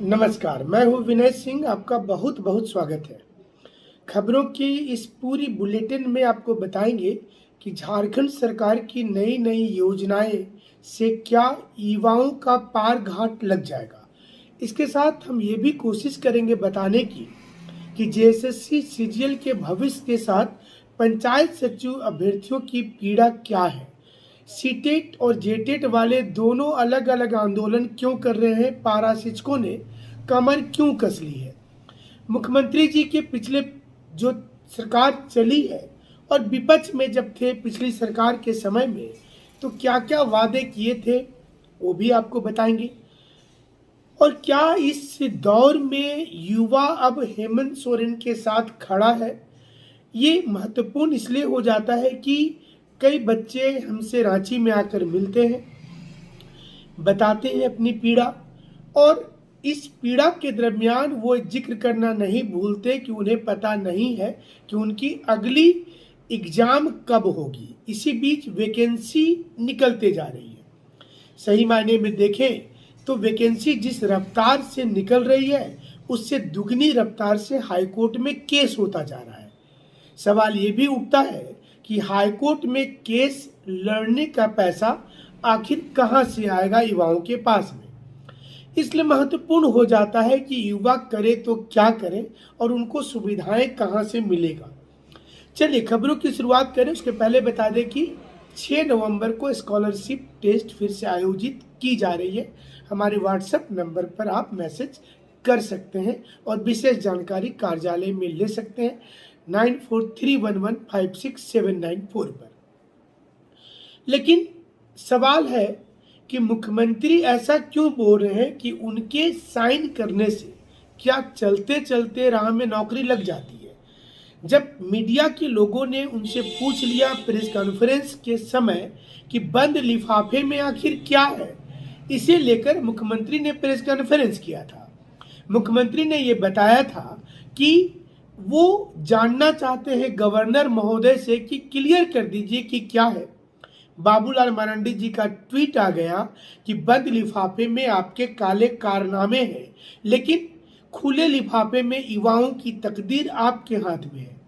नमस्कार, मैं हूँ विनय सिंह। आपका बहुत बहुत स्वागत है। खबरों की इस पूरी बुलेटिन में आपको बताएंगे कि झारखंड सरकार की नई नई योजनाएं से क्या युवाओं का पार घाट लग जाएगा। इसके साथ हम ये भी कोशिश करेंगे बताने की कि जेएसएससी सीजीएल के भविष्य के साथ पंचायत सचिव अभ्यर्थियों की पीड़ा क्या है। सीटेट और जेटेट वाले दोनों अलग अलग आंदोलन क्यों कर रहे हैं। पारा शिक्षकों ने कमर क्यों कस ली है। मुख्यमंत्री जी के पिछले जो सरकार चली है और विपक्ष में जब थे पिछली सरकार के समय में, तो क्या क्या वादे किए थे वो भी आपको बताएंगे। और क्या इस दौर में युवा अब हेमंत सोरेन के साथ खड़ा है। ये महत्वपूर्ण इसलिए हो जाता है कि कई बच्चे हमसे रांची में आकर मिलते हैं, बताते हैं अपनी पीड़ा, और इस पीड़ा के दरमियान वो जिक्र करना नहीं भूलते कि उन्हें पता नहीं है कि उनकी अगली एग्जाम कब होगी। इसी बीच वैकेंसी निकलते जा रही है। सही मायने में देखें तो वैकेंसी जिस रफ्तार से निकल रही है उससे दुगनी रफ्तार से हाईकोर्ट में केस होता जा रहा है। सवाल ये भी उठता है कि हाईकोर्ट में केस लड़ने का पैसा आखिर कहां से आएगा युवाओं के पास में। इसलिए महत्वपूर्ण हो जाता है कि युवा करे तो क्या करें और उनको सुविधाएं कहां से मिलेगा। चलिए खबरों की शुरुआत करें। उसके पहले बता दें कि 6 नवंबर को स्कॉलरशिप टेस्ट फिर से आयोजित की जा रही है। हमारे व्हाट्सएप नंबर पर आप मैसेज कर सकते हैं और विशेष जानकारी कार्यालय में ले सकते हैं 9431156794 पर। लेकिन सवाल है कि मुख्यमंत्री ऐसा क्यों बोल रहे हैं कि उनके साइन करने से क्या चलते चलते राह में नौकरी लग जाती है। जब मीडिया के लोगों ने उनसे पूछ लिया प्रेस कॉन्फ्रेंस के समय कि बंद लिफाफे में आखिर क्या है, इसे लेकर मुख्यमंत्री ने प्रेस कॉन्फ्रेंस किया था। मुख्यमंत्री ने ये बताया था कि वो जानना चाहते हैं गवर्नर महोदय से कि क्लियर कर दीजिए कि क्या है। बाबूलाल मरांडी जी का ट्वीट आ गया कि बंद लिफाफे में आपके काले कारनामे हैं, लेकिन खुले लिफाफे में युवाओं की तकदीर आपके हाथ में है।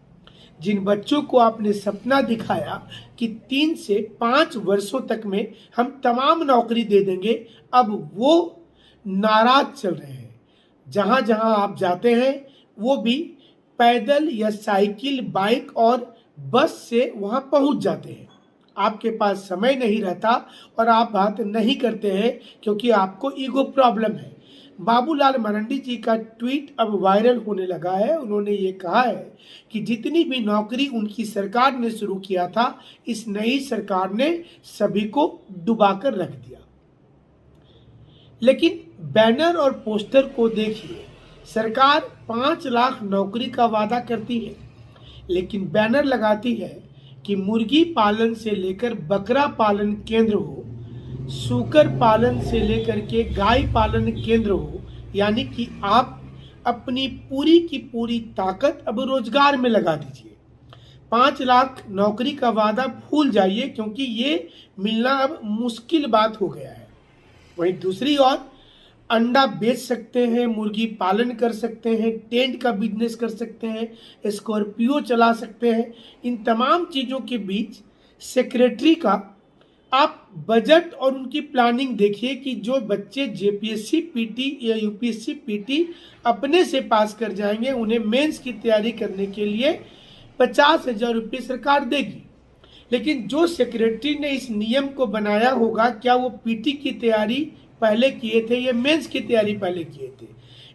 जिन बच्चों को आपने सपना दिखाया कि 3 से 5 वर्षों तक में हम तमाम नौकरी दे देंगे, अब वो नाराज चल रहे हैं। जहां जहां आप जाते हैं वो भी पैदल या साइकिल, बाइक और बस से वहां पहुंच जाते हैं। आपके पास समय नहीं रहता और आप बात नहीं करते हैं क्योंकि आपको ईगो प्रॉब्लम है। बाबूलाल मरांडी जी का ट्वीट अब वायरल होने लगा है। उन्होंने ये कहा है कि जितनी भी नौकरी उनकी सरकार ने शुरू किया था, इस नई सरकार ने सभी को डुबाकर रख दिया। लेकिन बैनर और पोस्टर को देखिए। सरकार 5 लाख नौकरी का वादा करती है, लेकिन बैनर लगाती है कि मुर्गी पालन से लेकर बकरा पालन केंद्र हो, सूकर पालन से लेकर के गाय पालन केंद्र हो, यानी कि आप अपनी पूरी की पूरी ताकत अब रोजगार में लगा दीजिए। 5 लाख नौकरी का वादा भूल जाइए क्योंकि ये मिलना अब मुश्किल बात हो गया है। वहीं दूसरी ओर अंडा बेच सकते हैं, मुर्गी पालन कर सकते हैं, टेंट का बिजनेस कर सकते हैं, स्कॉर्पियो चला सकते हैं। इन तमाम चीज़ों के बीच सेक्रेटरी का आप बजट और उनकी प्लानिंग देखिए कि जो बच्चे जेपीएससी पीटी या यूपीएससी पीटी अपने से पास कर जाएंगे, उन्हें मेंस की तैयारी करने के लिए 50,000 रुपये सरकार देगी। लेकिन जो सेक्रेटरी ने इस नियम को बनाया होगा, क्या वो पीटी की तैयारी पहले किए थे या मेंस की तैयारी पहले किए थे?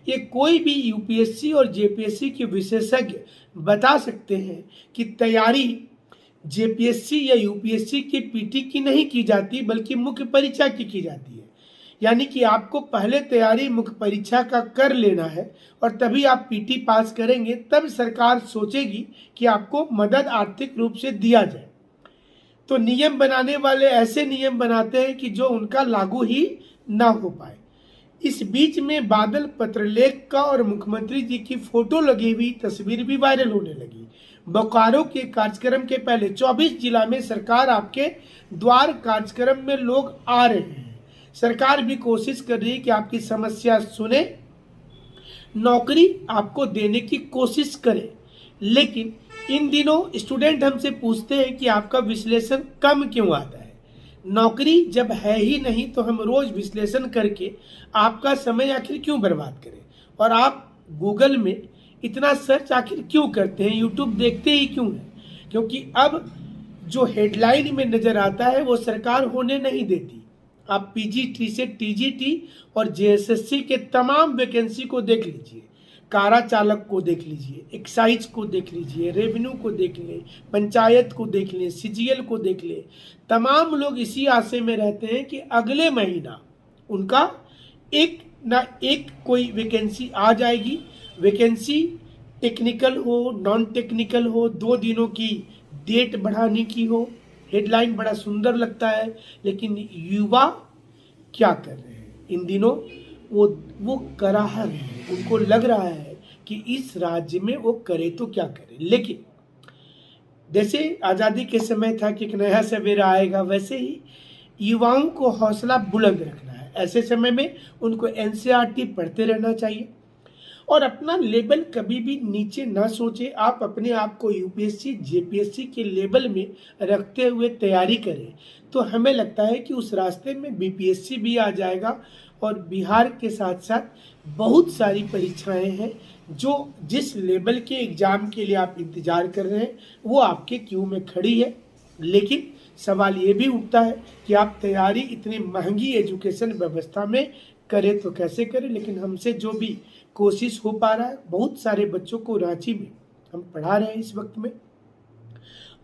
ये कोई भी यूपीएससी और जेपीएससी के विशेषज्ञ बता सकते हैं कि तैयारी जेपीएससी या यूपीएससी की पीटी की नहीं की जाती, बल्कि मुख्य परीक्षा की जाती है। यानी कि आपको पहले तैयारी मुख्य परीक्षा का कर लेना है और तभी आप पीटी पास करेंगे, तब सरकार सोचेगी कि आपको मदद आर्थिक रूप से दिया जाए। तो नियम बनाने वाले ऐसे नियम बनाते हैं कि जो उनका लागू ही ना हो पाए। इस बीच में बादल पत्रलेख का और मुख्यमंत्री जी की फोटो लगी हुई तस्वीर भी वायरल होने लगी। बोकारो के कार्यक्रम के पहले 24 जिला में सरकार आपके द्वार कार्यक्रम में लोग आ रहे हैं। सरकार भी कोशिश कर रही है कि आपकी समस्या सुने नौकरी आपको देने की कोशिश करे। लेकिन इन दिनों स्टूडेंट हमसे पूछते हैं कि आपका विश्लेषण कम क्यों आता है। नौकरी जब है ही नहीं तो हम रोज विश्लेषण करके आपका समय आखिर क्यों बर्बाद करें। और आप गूगल में इतना सर्च आखिर क्यों करते हैं, यूट्यूब देखते ही क्यों हैं? क्योंकि अब जो हेडलाइन में नजर आता है वो सरकार होने नहीं देती। आप पीजीटी से टीजीटी और जेएसएससी के तमाम वैकेंसी को देख लीजिए, कारा चालक को देख लीजिए, एक्साइज को देख लीजिए, रेवेन्यू को देख लें, पंचायत को देख लें, सीजीएल को देख लें। तमाम लोग इसी आशे में रहते हैं कि अगले महीना उनका एक ना एक कोई वैकेंसी आ जाएगी। वैकेंसी टेक्निकल हो, नॉन टेक्निकल हो, 2 दिनों की डेट बढ़ाने की हो। हेडलाइन बड़ा सुंदर लगता है, लेकिन युवा क्या कर रहे हैं इन दिनों? वो कराह रहे हैं। उनको लग रहा है कि इस राज्य में वो करे तो क्या करे। लेकिन जैसे आज़ादी के समय था कि एक नया सवेरा आएगा, वैसे ही युवाओं को हौसला बुलंद रखना है। ऐसे समय में उनको एनसीईआरटी पढ़ते रहना चाहिए और अपना लेवल कभी भी नीचे ना सोचे। आप अपने आप को यूपीएससी जेपीएससी के लेवल में रखते हुए तैयारी करें तो हमें लगता है कि उस रास्ते में बीपीएससी भी आ जाएगा। और बिहार के साथ साथ बहुत सारी परीक्षाएं हैं जो जिस लेवल के एग्ज़ाम के लिए आप इंतज़ार कर रहे हैं वो आपके क्यू में खड़ी है। लेकिन सवाल ये भी उठता है कि आप तैयारी इतनी महंगी एजुकेशन व्यवस्था में करें तो कैसे करें। लेकिन हमसे जो भी कोशिश हो पा रहा है, बहुत सारे बच्चों को रांची में हम पढ़ा रहे हैं इस वक्त में,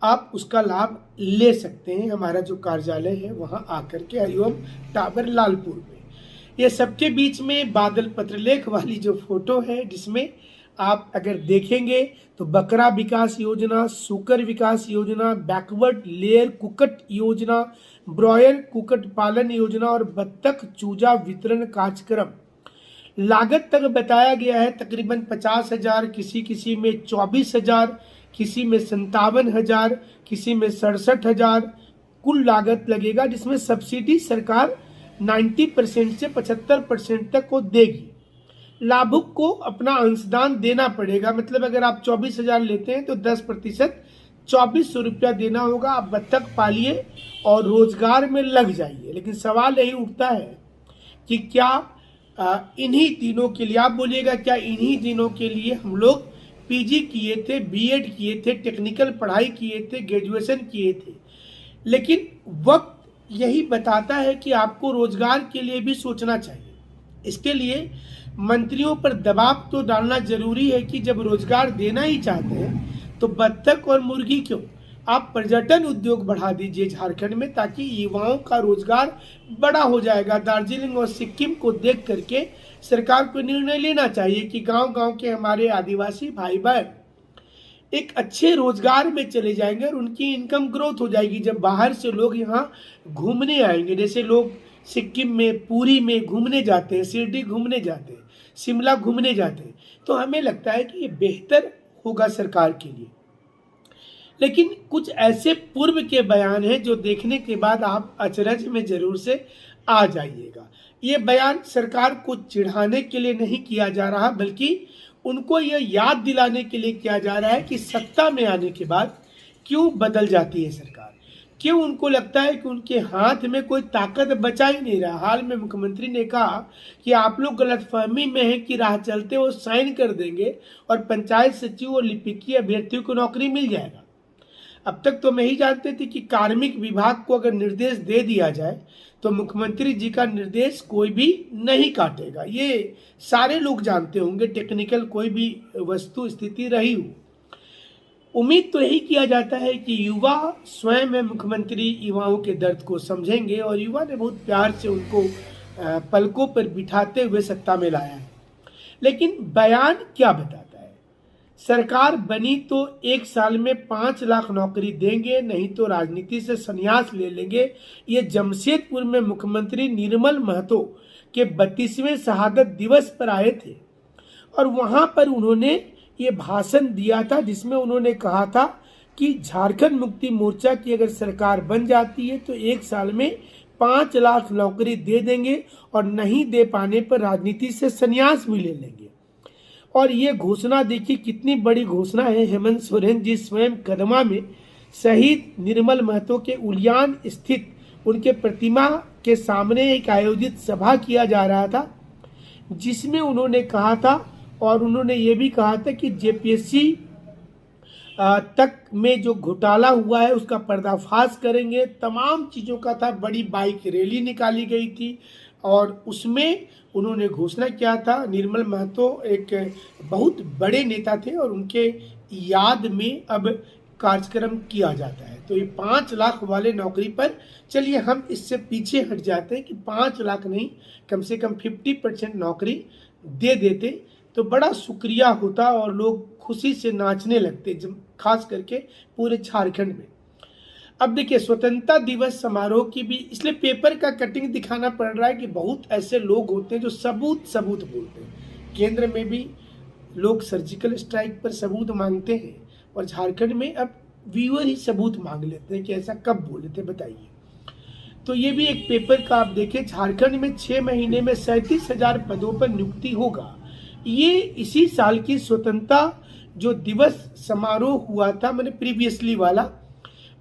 आप उसका लाभ ले सकते हैं। हमारा जो कार्यालय है वहाँ आकर के, हरिओम टावर लालपुर में। ये सबके बीच में बादल पत्रलेख वाली जो फोटो है, जिसमें आप अगर देखेंगे तो बकरा विकास योजना, सूकर विकास योजना, बैकवर्ड लेयर कुक्कुट योजना, ब्रॉयलर कुक्कुट पालन योजना और बत्तख चूजा वितरण कार्यक्रम। लागत तक बताया गया है तकरीबन 50,000, किसी में 24,000, किसी में 57,000, किसी में 67,000 कुल लागत लगेगा, जिसमें सब्सिडी सरकार 90% से 75% तक को देगी। लाभुक को अपना अंशदान देना पड़ेगा। मतलब अगर आप 24,000 लेते हैं तो 10% 2,400 रुपया देना होगा। आप बत्तख पालिए और रोजगार में लग जाइए। लेकिन सवाल यही उठता है कि क्या इन्हीं दिनों के लिए, आप बोलिएगा क्या इन्हीं दिनों के लिए हम लोग पीजी किए थे, बीएड किए थे, टेक्निकल पढ़ाई किए थे, ग्रेजुएशन किए थे? लेकिन वक्त यही बताता है कि आपको रोजगार के लिए भी सोचना चाहिए। इसके लिए मंत्रियों पर दबाव तो डालना जरूरी है कि जब रोजगार देना ही चाहते हैं तो बत्तख और मुर्गी क्यों, आप पर्यटन उद्योग बढ़ा दीजिए झारखंड में, ताकि युवाओं का रोजगार बड़ा हो जाएगा। दार्जिलिंग और सिक्किम को देख करके सरकार को निर्णय लेना चाहिए कि गांव-गांव के हमारे आदिवासी भाई बहन एक अच्छे रोजगार में चले जाएंगे और उनकी इनकम ग्रोथ हो जाएगी। जब बाहर से लोग यहाँ घूमने आएंगे, जैसे लोग सिक्किम में, पुरी में घूमने जाते हैं, शिरडी घूमने जाते हैं, शिमला घूमने जाते हैं, तो हमें लगता है कि ये बेहतर होगा सरकार के लिए। लेकिन कुछ ऐसे पूर्व के बयान हैं जो देखने के बाद आप अचरज में जरूर से आ जाइएगा। ये बयान सरकार को चिढ़ाने के लिए नहीं किया जा रहा, बल्कि उनको यह याद दिलाने के लिए किया जा रहा है कि सत्ता में आने के बाद क्यों बदल जाती है सरकार, क्यों उनको लगता है कि उनके हाथ में कोई ताकत बचा ही नहीं रहा। हाल में मुख्यमंत्री ने कहा कि आप लोग गलतफहमी में हैं कि राह चलते वो साइन कर देंगे और पंचायत सचिव और लिपिकीय अभ्यर्थियों को नौकरी मिल जाएगा। अब तक तो मैं ही जानते थे कि कार्मिक विभाग को अगर निर्देश दे दिया जाए तो मुख्यमंत्री जी का निर्देश कोई भी नहीं काटेगा। ये सारे लोग जानते होंगे, टेक्निकल कोई भी वस्तु स्थिति रही हो। उम्मीद तो यही किया जाता है कि युवा स्वयं में मुख्यमंत्री युवाओं के दर्द को समझेंगे और युवा ने बहुत प्यार से उनको पलकों पर बिठाते हुए सत्ता में लाया है। लेकिन बयान क्या बताता है? सरकार बनी तो 1 साल में 5 लाख नौकरी देंगे, नहीं तो राजनीति से संन्यास ले लेंगे। ये जमशेदपुर में मुख्यमंत्री निर्मल महतो के 32वें शहादत दिवस पर आए थे और वहां पर उन्होंने ये भाषण दिया था, जिसमें उन्होंने कहा था कि झारखंड मुक्ति मोर्चा की अगर सरकार बन जाती है तो 1 साल में 5 लाख नौकरी दे देंगे और नहीं दे पाने पर राजनीति से संन्यास भी ले लेंगे। और ये घोषणा देखिए कितनी बड़ी घोषणा है। हेमंत सोरेन जी स्वयं कदमा में शहीद निर्मल महतो के उलियान स्थित उनके प्रतिमा के सामने एक आयोजित सभा किया जा रहा था, जिसमें उन्होंने कहा था, और उन्होंने ये भी कहा था कि जेपीएससी तक में जो घोटाला हुआ है उसका पर्दाफाश करेंगे। तमाम चीज़ों का था। बड़ी बाइक रैली निकाली गई थी और उसमें उन्होंने घोषणा किया था। निर्मल महतो एक बहुत बड़े नेता थे और उनके याद में अब कार्यक्रम किया जाता है। तो ये 5 लाख वाले नौकरी पर, चलिए हम इससे पीछे हट जाते हैं कि 5 लाख नहीं, कम से कम 50% नौकरी दे देते तो बड़ा शुक्रिया होता और लोग खुशी से नाचने लगते, जब खास करके पूरे झारखंड में। अब देखिए स्वतंत्रता दिवस समारोह की भी, इसलिए पेपर का कटिंग दिखाना पड़ रहा है कि बहुत ऐसे लोग होते हैं जो सबूत बोलते हैं। केंद्र में भी लोग सर्जिकल स्ट्राइक पर सबूत मांगते हैं और झारखंड में अब व्यूअर ही सबूत मांग लेते हैं कि ऐसा कब बोले थे, बताइए। तो ये भी एक पेपर का आप देखें, झारखंड में 6 महीने में 37,000 पदों पर नियुक्ति होगा। ये इसी साल की स्वतंत्रता जो दिवस समारोह हुआ था, मैंने प्रीवियसली वाला,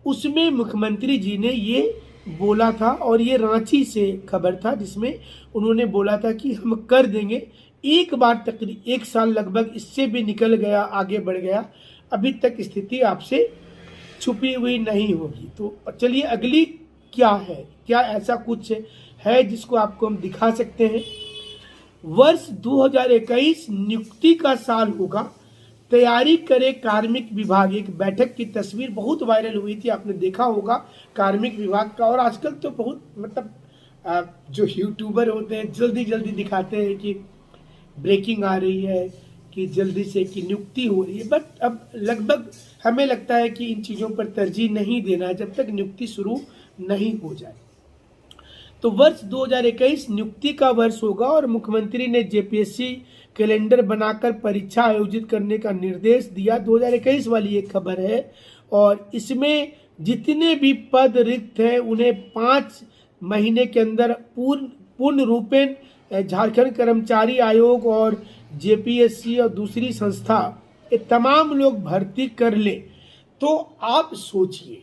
उसमें मुख्यमंत्री जी ने ये बोला था और ये रांची से खबर था जिसमें उन्होंने बोला था कि हम कर देंगे। एक बार तकरीबन 1 साल लगभग इससे भी निकल गया, आगे बढ़ गया, अभी तक स्थिति आपसे छुपी हुई नहीं होगी। तो चलिए अगली क्या है, क्या ऐसा कुछ है जिसको आपको हम दिखा सकते हैं। वर्ष 2021 नियुक्ति का साल होगा, तैयारी करे कार्मिक विभाग। एक बैठक की तस्वीर बहुत वायरल हुई थी, आपने देखा होगा कार्मिक विभाग का। और आजकल तो बहुत मतलब जो यूट्यूबर होते हैं जल्दी दिखाते हैं कि ब्रेकिंग आ रही है, कि जल्दी से कि नियुक्ति हो रही है, बट अब लगभग हमें लगता है कि इन चीज़ों पर तरजीह नहीं देना है जब तक नियुक्ति शुरू नहीं हो जाए। तो वर्ष 2021 नियुक्ति का वर्ष होगा और मुख्यमंत्री ने जेपीएससी कैलेंडर बनाकर परीक्षा आयोजित करने का निर्देश दिया। 2021 वाली एक खबर है और इसमें जितने भी पद रिक्त हैं उन्हें 5 महीने के अंदर पूर्ण रूपेण झारखंड कर्मचारी आयोग और जेपीएससी और दूसरी संस्था ये तमाम लोग भर्ती कर ले। तो आप सोचिए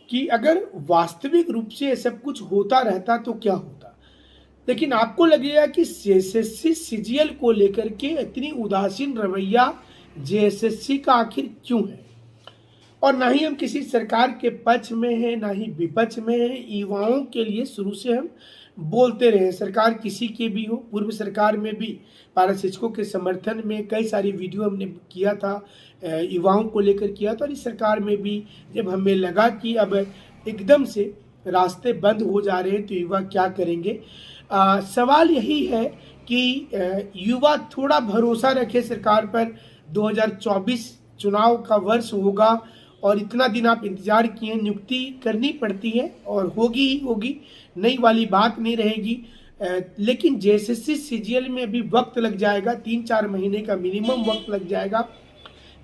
कि अगर वास्तविक रूप से ये सब कुछ होता रहता तो क्या होता। लेकिन आपको लगेगा कि एसएससी सीजीएल को लेकर के इतनी उदासीन रवैया जेएसएससी का आखिर क्यों है। और ना ही हम किसी सरकार के पक्ष में हैं, ना ही विपक्ष में हैं। युवाओं के लिए शुरू से हम बोलते रहे, सरकार किसी की भी हो। पूर्व सरकार में भी पारा शिक्षकों के समर्थन में कई सारी वीडियो हमने किया था, युवाओं को लेकर किया था। और इस सरकार में भी जब हमें लगा कि अब एकदम से रास्ते बंद हो जा रहे हैं तो युवा क्या करेंगे। सवाल यही है कि युवा थोड़ा भरोसा रखे सरकार पर। 2024 चुनाव का वर्ष होगा और इतना दिन आप इंतजार किए, नियुक्ति करनी पड़ती है और होगी ही होगी, नई वाली बात नहीं रहेगी। लेकिन जेएसएससी सीजीएल में अभी वक्त लग जाएगा, 3-4 महीने का मिनिमम वक्त लग जाएगा।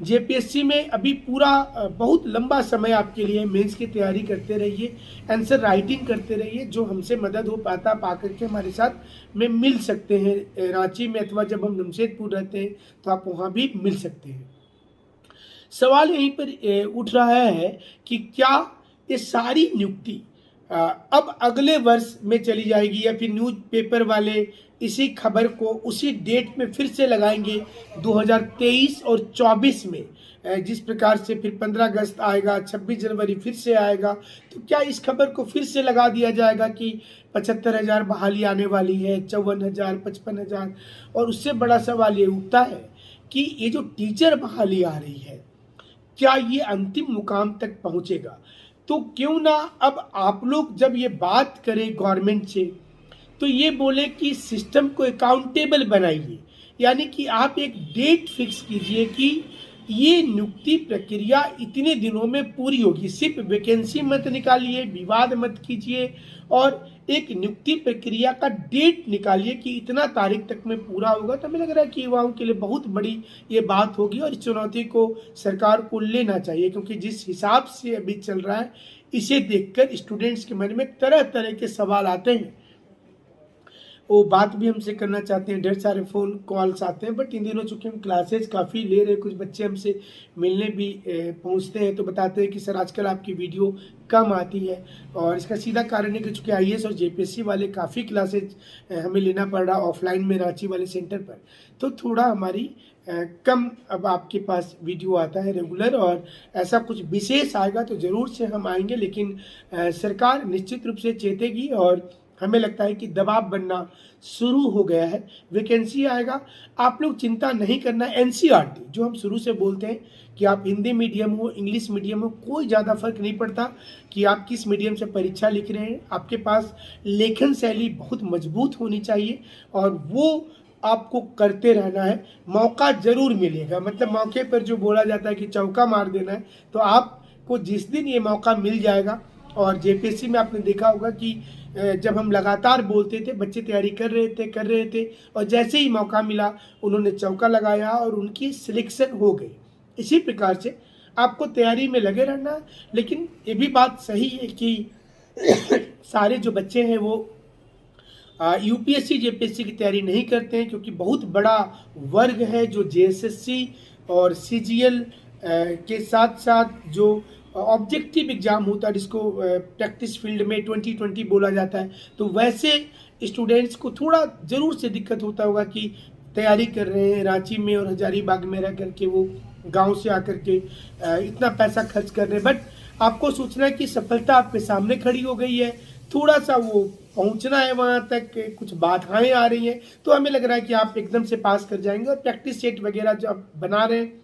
जेपीएससी में अभी पूरा बहुत लंबा समय आपके लिए। मेंस की तैयारी करते रहिए, आंसर राइटिंग करते रहिए, जो हमसे मदद हो पाता आप आकर के हमारे साथ में मिल सकते हैं रांची में, अथवा जब हम जमशेदपुर रहते हैं तो आप वहाँ भी मिल सकते हैं। सवाल यहीं पर उठ रहा है कि क्या ये सारी नियुक्ति अब अगले वर्ष में चली जाएगी या फिर न्यूज़पेपर वाले इसी खबर को उसी डेट में फिर से लगाएंगे 2023 और 24 में। जिस प्रकार से फिर 15 अगस्त आएगा, 26 जनवरी फिर से आएगा, तो क्या इस खबर को फिर से लगा दिया जाएगा कि 75,000 बहाली आने वाली है, 54,000, 55,000। और उससे बड़ा सवाल ये उठता है कि ये जो टीचर बहाली आ रही है, क्या ये अंतिम मुकाम तक पहुंचेगा। तो क्यों ना अब आप लोग जब ये बात करें गवर्नमेंट से तो ये बोले कि सिस्टम को अकाउंटेबल बनाइए, यानी कि आप एक डेट फिक्स कीजिए कि ये नियुक्ति प्रक्रिया इतने दिनों में पूरी होगी। सिर्फ वैकेंसी मत निकालिए, विवाद मत कीजिए, और एक नियुक्ति प्रक्रिया का डेट निकालिए कि इतना तारीख तक में पूरा होगा। तो हमें लग रहा है कि युवाओं के लिए बहुत बड़ी ये बात होगी और इस चुनौती को सरकार को लेना चाहिए, क्योंकि जिस हिसाब से अभी चल रहा है इसे देखकर स्टूडेंट्स के मन में तरह तरह के सवाल आते हैं। वो बात भी हमसे करना चाहते हैं, ढेर सारे फ़ोन कॉल्स आते हैं। बट इन दिनों चूँकि हम क्लासेज काफ़ी ले रहे हैं, कुछ बच्चे हमसे मिलने भी पहुँचते हैं, तो बताते हैं कि सर आजकल आपकी वीडियो कम आती है। और इसका सीधा कारण है कि चूँकि आईएएस और जेपीएससी वाले काफ़ी क्लासेज हमें लेना पड़ रहा ऑफलाइन में रांची वाले सेंटर पर, तो थोड़ा हमारी कम अब आपके पास वीडियो आता है रेगुलर। और ऐसा कुछ विशेष आएगा तो ज़रूर से हम आएंगे, लेकिन सरकार निश्चित रूप से चेतेगी और हमें लगता है कि दबाव बनना शुरू हो गया है। वैकेंसी आएगा, आप लोग चिंता नहीं करना। एनसीईआरटी जो हम शुरू से बोलते हैं कि आप हिंदी मीडियम हो, इंग्लिश मीडियम हो, कोई ज़्यादा फर्क नहीं पड़ता कि आप किस मीडियम से परीक्षा लिख रहे हैं। आपके पास लेखन शैली बहुत मजबूत होनी चाहिए और वो आपको करते रहना है। मौका ज़रूर मिलेगा, मतलब मौके पर जो बोला जाता है कि चौका मार देना है, तो आपको जिस दिन ये मौका मिल जाएगा। और जेपीएससी में आपने देखा होगा कि जब हम लगातार बोलते थे, बच्चे तैयारी कर रहे थे और जैसे ही मौका मिला उन्होंने चौका लगाया और उनकी सिलेक्शन हो गई। इसी प्रकार से आपको तैयारी में लगे रहना है। लेकिन ये भी बात सही है कि सारे जो बच्चे हैं वो यूपीएससी जेपीएससी की तैयारी नहीं करते हैं, क्योंकि बहुत बड़ा वर्ग है जो जेएसएससी और सीजीएल के साथ साथ जो ऑब्जेक्टिव एग्जाम होता है, जिसको प्रैक्टिस फील्ड में 2020 बोला जाता है, तो वैसे स्टूडेंट्स को थोड़ा ज़रूर से दिक्कत होता होगा कि तैयारी कर रहे हैं रांची में और हजारीबाग में रह करके, वो गांव से आकर के इतना पैसा खर्च कर रहे हैं। बट आपको सोचना है कि सफलता आपके सामने खड़ी हो गई है, थोड़ा सा वो पहुंचना है वहां तक, कुछ बाधाएं आ रही हैं, तो हमें लग रहा है कि आप एकदम से पास कर जाएंगे। और प्रैक्टिस सेट वगैरह जो आप बना रहे हैं,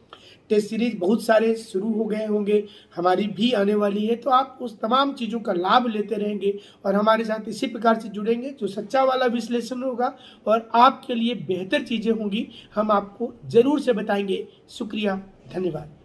टेस्ट सीरीज बहुत सारे शुरू हो गए होंगे, हमारी भी आने वाली है, तो आप उस तमाम चीज़ों का लाभ लेते रहेंगे और हमारे साथ इसी प्रकार से जुड़ेंगे। जो सच्चा वाला विश्लेषण होगा और आपके लिए बेहतर चीज़ें होंगी, हम आपको ज़रूर से बताएंगे। शुक्रिया, धन्यवाद।